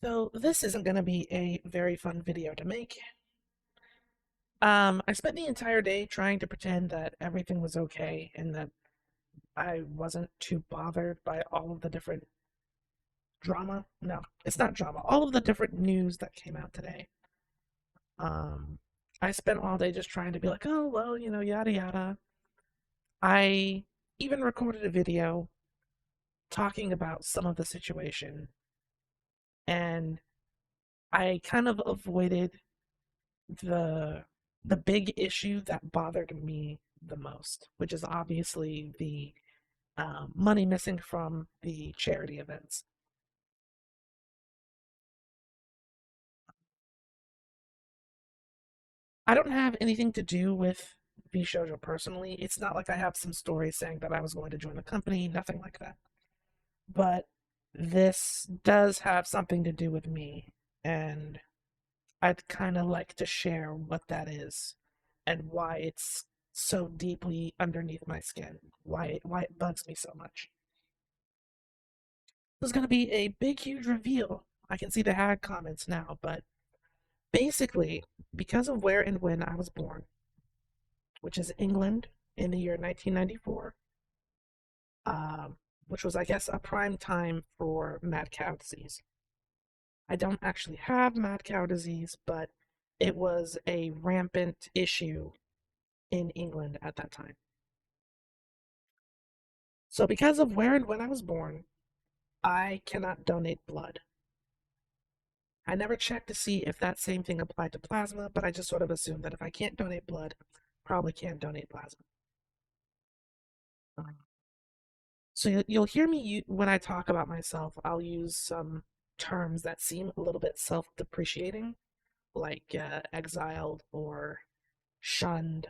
So this isn't going to be a very fun video to make. I spent the entire day trying to pretend that everything was okay and that I wasn't too bothered by all of the different drama. No, it's not drama. All of the different news that came out today. Um, I spent all day just trying to be like, oh, well, yada yada. I even recorded a video talking about some of the situation, and I kind of avoided the the big issue that bothered me the most, which is obviously the money missing from the charity events. I don't have anything to do with Vshojo personally. It's not like I have some story saying that I was going to join the company, nothing like that. But this does have something to do with me, and I'd kind of like to share what that is and why it's so deeply underneath my skin, why it bugs me so much. This is going to be a big, huge reveal. I can see the hag comments now, but basically, because of where and when I was born, which is England in the year 1994, um, which was, I guess, a prime time for mad cow disease. I don't actually have mad cow disease, but it was a rampant issue in England at that time. So, because of where and when I was born, I cannot donate blood. I never checked to see if that same thing applied to plasma, but I just sort of assumed that if I can't donate blood, probably can't donate plasma. So you'll hear me when I talk about myself, I'll use some terms that seem a little bit self-depreciating, like exiled or shunned,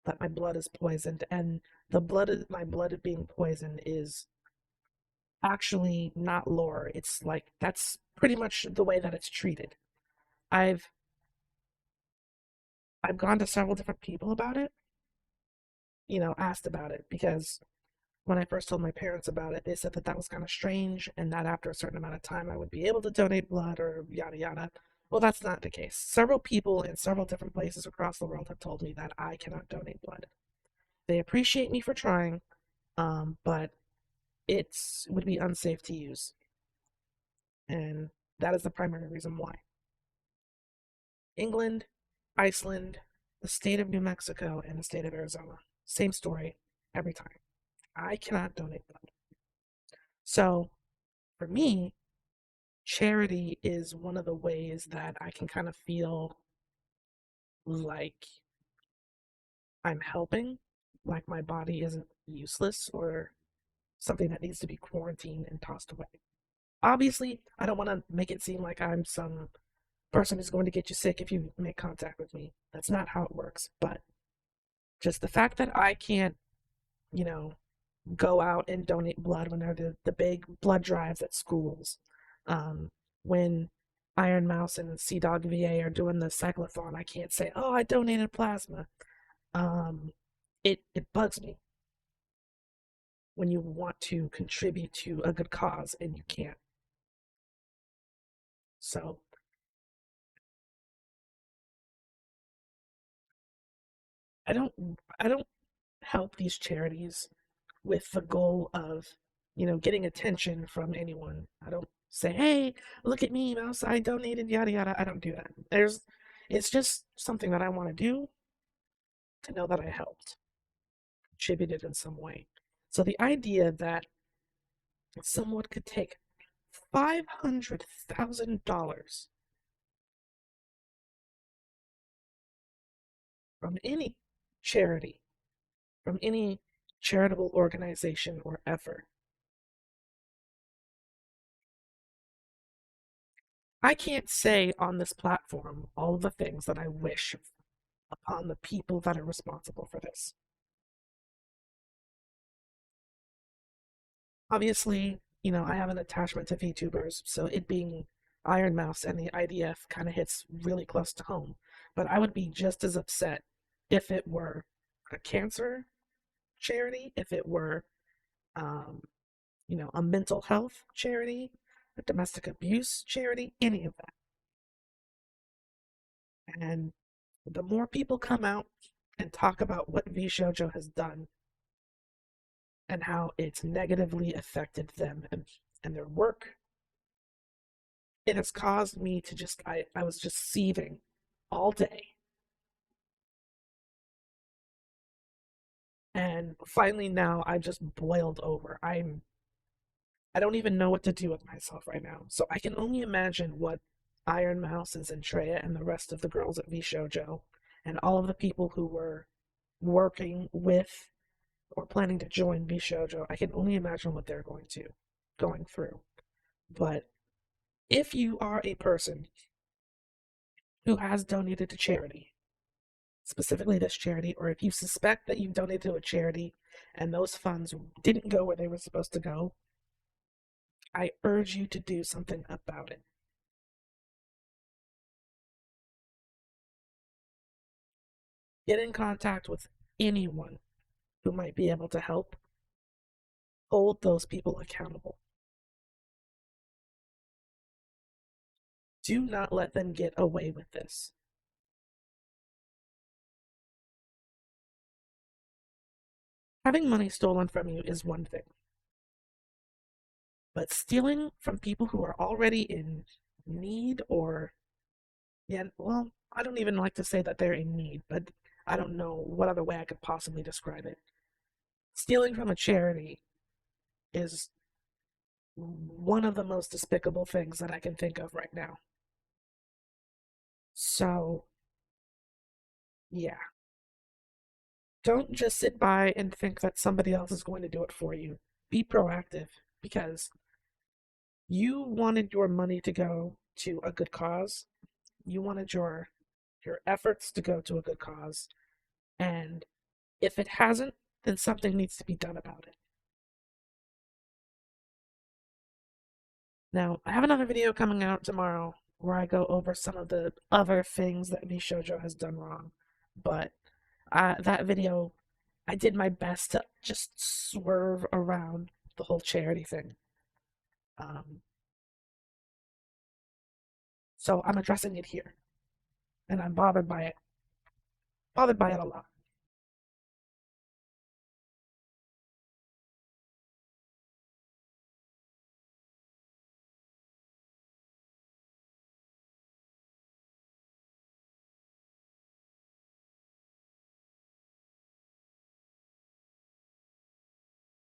that my blood is poisoned, and my blood being poisoned is actually not lore. It's like that's pretty much the way that it's treated. I've I've gone to several different people about it, asked about it because when I first told my parents about it, they said that that was kind of strange and that after a certain amount of time I would be able to donate blood or yada yada. Well, that's not the case. Several people in several different places across the world have told me that I cannot donate blood. They appreciate me for trying, but it would be unsafe to use. And that is the primary reason why. England, Iceland, the state of New Mexico, and the state of Arizona. Same story every time. I cannot donate blood. So for me, charity is one of the ways that I can kind of feel like I'm helping, like my body isn't useless or something that needs to be quarantined and tossed away. Obviously, I don't want to make it seem like I'm some person who's going to get you sick if you make contact with me. That's not how it works. But just the fact that I can't, you know, go out and donate blood when they're the big blood drives at schools. When Iron Mouse and Sea Dog VA are doing the cyclothon, I can't say, "Oh, I donated plasma." Um, it bugs me when you want to contribute to a good cause and you can't. So I don't I don't help these charities with the goal of, getting attention from anyone. I don't say, "Hey, look at me, mouse, I donated, yada yada." I don't do that. It's just something that I want to do to know that I helped, contributed in some way. So the idea that someone could take $500,000 from any charity, from any charitable organization or effort, I can't say on this platform all of the things that I wish upon the people that are responsible for this. Obviously, I have an attachment to VTubers, so it being Iron Mouse and the IDF kind of hits really close to home. But I would be just as upset if it were a cancer charity, if it were, um, a mental health charity, a domestic abuse charity, any of that. And the more people come out and talk about what Vshojo has done and how it's negatively affected them and their work, it has caused me to I was just seething all day. And finally now I just boiled over. I don't even know what to do with myself right now. So I can only imagine what Iron Mouse and Zentreya and the rest of the girls at Vshojo and all of the people who were working with or planning to join Vshojo. I can only imagine what they're going through. But if you are a person who has donated to charity, specifically this charity, or if you suspect that you've donated to a charity and those funds didn't go where they were supposed to go, I urge you to do something about it. Get in contact with anyone who might be able to help. Hold those people accountable. Do not let them get away with this. Having money stolen from you is one thing, but stealing from people who are already in need or, yeah, well, I don't even like to say that they're in need, but I don't know what other way I could possibly describe it. Stealing from a charity is one of the most despicable things that I can think of right now. So, yeah. Don't just sit by and think that somebody else is going to do it for you. Be proactive because you wanted your money to go to a good cause. You wanted your efforts to go to a good cause. And if it hasn't, then something needs to be done about it. Now, I have another video coming out tomorrow where I go over some of the other things that Vshojo has done wrong. But that video, I did my best to just swerve around the whole charity thing. Um, so I'm addressing it here, and I'm bothered by it. Bothered by it a lot.